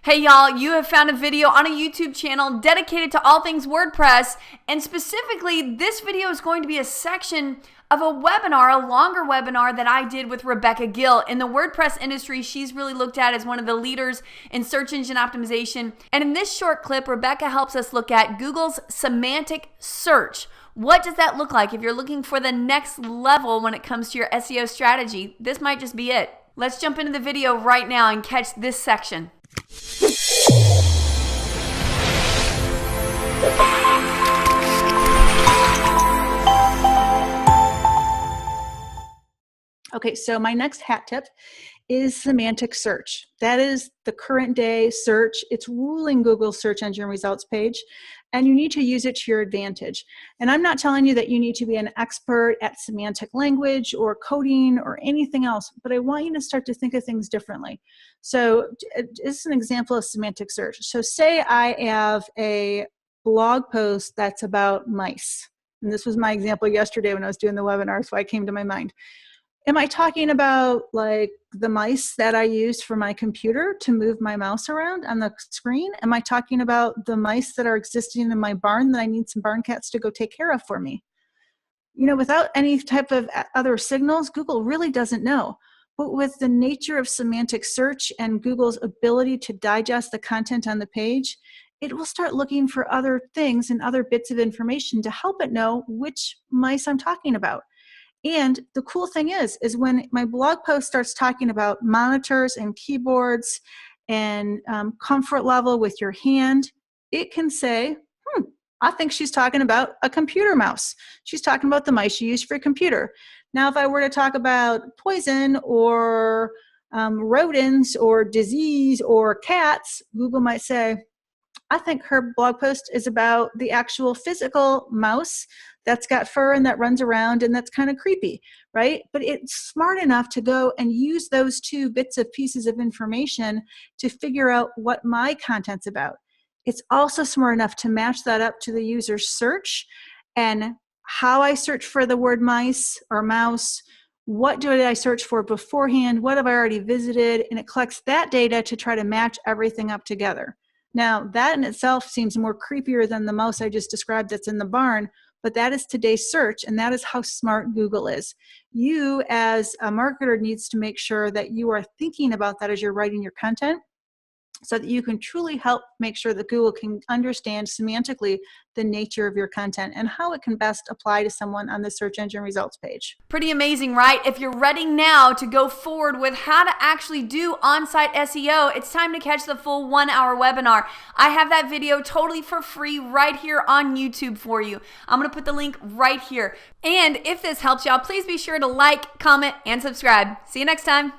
Hey y'all, you have found a video on a YouTube channel dedicated to all things WordPress, and specifically this video is going to be a section of a webinar, a longer webinar that I did with Rebecca Gill. In the WordPress industry, she's really looked at as one of the leaders in search engine optimization. And in this short clip, Rebecca helps us look at Google's semantic search. What does that look like? If you're looking for the next level when it comes to your SEO strategy, this might just be it. Let's jump into the video right now and catch this section. Okay, so my next hat tip is semantic search. That is the current day search. It's ruling Google's search engine results page, and you need to use it to your advantage. And I'm not telling you that you need to be an expert at semantic language or coding or anything else, but I want you to start to think of things differently. So this is an example of semantic search. So say I have a blog post that's about mice. And this was my example yesterday when I was doing the webinar, so it came to my mind. Am I talking about like the mice that I use for my computer to move my mouse around on the screen? Am I talking about the mice that are existing in my barn that I need some barn cats to go take care of for me? You know, without any type of other signals, Google really doesn't know. But with the nature of semantic search and Google's ability to digest the content on the page, it will start looking for other things and other bits of information to help it know which mice I'm talking about. And the cool thing is when my blog post starts talking about monitors and keyboards and comfort level with your hand, it can say, I think she's talking about a computer mouse. She's talking about the mice you use for a computer. Now, if I were to talk about poison or rodents or disease or cats, Google might say, I think her blog post is about the actual physical mouse that's got fur and that runs around and that's kind of creepy, right? But it's smart enough to go and use those two bits of pieces of information to figure out what my content's about. It's also smart enough to match that up to the user's search and how I search for the word mice or mouse. What did I search for beforehand? What have I already visited? And it collects that data to try to match everything up together. Now, that in itself seems more creepier than the mouse I just described that's in the barn, but that is today's search, and that is how smart Google is. You, as a marketer, needs to make sure that you are thinking about that as you're writing your content so that you can truly help make sure that Google can understand semantically the nature of your content and how it can best apply to someone on the search engine results page. Pretty amazing, right? If you're ready now to go forward with how to actually do on-site SEO, it's time to catch the full 1-hour webinar. I have that video totally for free right here on YouTube for you. I'm going to put the link right here. And if this helps y'all, please be sure to like, comment, and subscribe. See you next time.